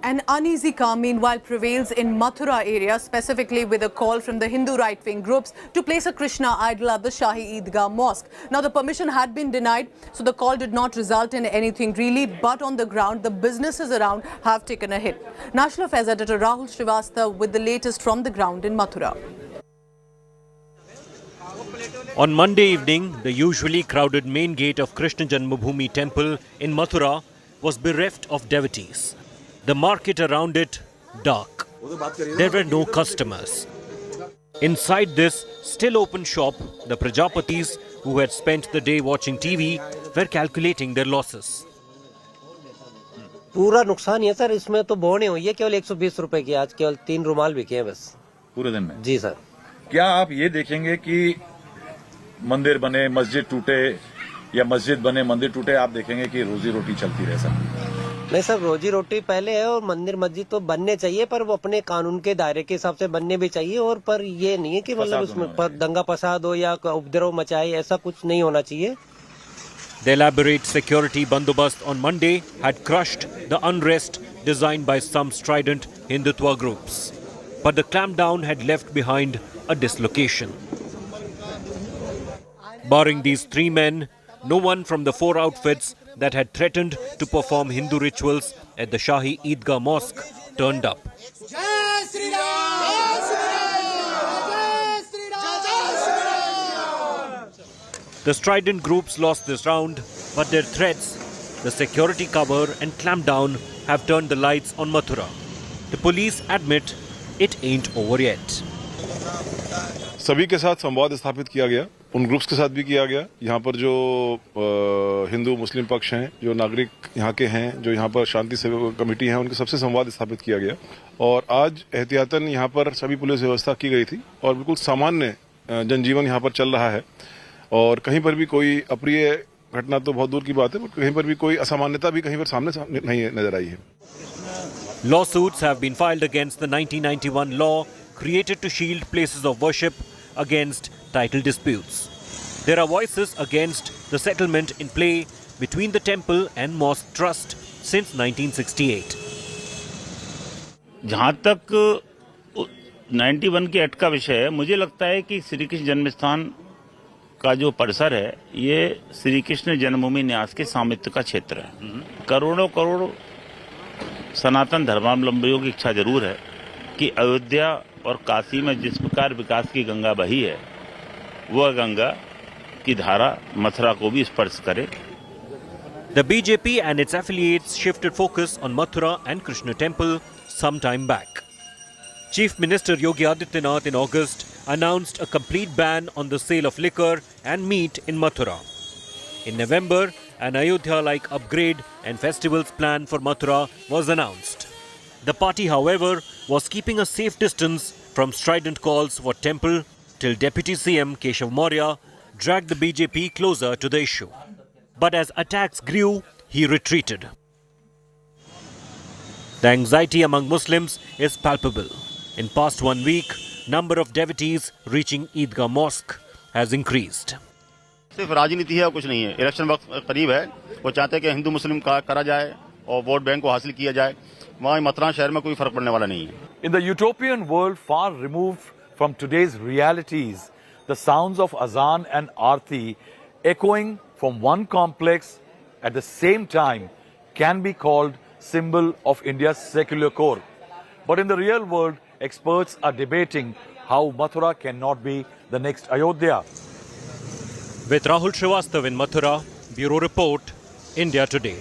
An uneasy calm meanwhile prevails in Mathura area, specifically with a call from the Hindu right-wing groups to place a Krishna idol at the Shahi Eidgah Mosque. Now the permission had been denied, so the call did not result in anything really, but on the ground the businesses around have taken a hit. National Affairs editor Rahul Srivastava with the latest from the ground in Mathura. On Monday evening, the usually crowded main gate of Krishna Janmabhoomi temple in Mathura was bereft of devotees. The market around it dark. There were no customers. Inside this still open shop, the Prajapatis, who had spent the day watching TV, were calculating their losses. पूरा नुकसान है sir, इसमें तो बोने हुई है केवल 120 रुपए की, आज केवल 3 रुमाल बिके हैं बस पूरे दिन में। जी सर। क्या आप ये देखेंगे कि मंदिर बने मस्जिद टूटे या मस्जिद बने मंदिर टूटे, आप देखेंगे कि रोजी रोटी चलती रहे सर? नहीं सर, रोजी रोटी पहले है और मंदिर मस्जिद तो बनने चाहिए, पर वो अपने कानून के दायरे के हिसाब से बनने भी चाहिए, और पर ये नहीं है कि मतलब उसमें दंगा फसाद हो या उपद्रव मचाए, ऐसा कुछ नहीं होना चाहिए। The elaborate security bandobast on Monday had crushed the unrest designed by some strident Hindutva groups. But the clampdown had left behind a dislocation. Barring these three men, no one from the four outfits that had threatened to perform Hindu rituals at the Shahi Eidgah Mosque turned up. The strident groups lost this round, but their threats, the security cover and clampdown have turned the lights on Mathura. The police admit it ain't over yet. सभी के साथ संवाद स्थापित किया गया, उन groups के साथ भी किया गया। यहाँ पर जो हिंदू मुस्लिम पक्ष हैं, जो नागरिक यहाँ के हैं, जो यहाँ पर शांति सेवा कमेटी हैं, उनके सबसे संवाद स्थापित किया गया। और आज एहतियातन यहाँ पर सभी पुलिस व्यवस्था की गई थी और बिल्कुल सामान्य जनजीवन यहाँ पर चल रहा है। और कहीं पर भी कोई अप्रिय घटना तो बहुत दूर की बात है, पर कहीं पर भी कोई असामान्यता भी कहीं पर सामने नहीं नजर आई है। Lawsuits have been filed against the 1991 law created to shield places of worship against title disputes. There are voices against the settlement in play between the temple and mosque trust since 1968. जहाँ तक 91 के act का विषय है, मुझे लगता है कि श्री कृष्ण जन्मस्थान का जो परिसर है, ये श्री कृष्ण जन्मभूमि न्यास के स्वामित्व का क्षेत्र है। करोड़ों करोड़ सनातन धर्मावलंबियों की इच्छा जरूर है कि अयोध्या और काशी में जिस प्रकार विकास की गंगा बही है, वह गंगा की धारा मथुरा को भी स्पर्श करे। The BJP and its affiliates shifted focus on Mathura and Krishna temple some time back. Chief Minister Yogi Adityanath in August announced a complete ban on the sale of liquor and meat in Mathura. In November, an Ayodhya-like upgrade and festivals plan for Mathura was announced. The party, however, was keeping a safe distance from strident calls for temple till Deputy CM Keshav Maurya dragged the BJP closer to the issue. But as attacks grew, he retreated. The anxiety among Muslims is palpable. In past 1 week, number of devotees reaching Eidgah Mosque has increased. सिर्फ राजनीति है और कुछ नहीं है। Election वक्त करीब है, वो चाहते हैं कि हिंदू मुस्लिम का करा जाए और वोट बैंक को हासिल किया जाए। वहाँ मथुरा शहर में कोई फर्क पड़ने वाला नहीं है। In the utopian world far removed from today's realities, the sounds of azan and aarti echoing from one complex at the same time can be called symbol of India's secular core. But in the real world, experts are debating how Mathura cannot be the next Ayodhya. With Rahul Srivastava in Mathura, Bureau Report, India Today.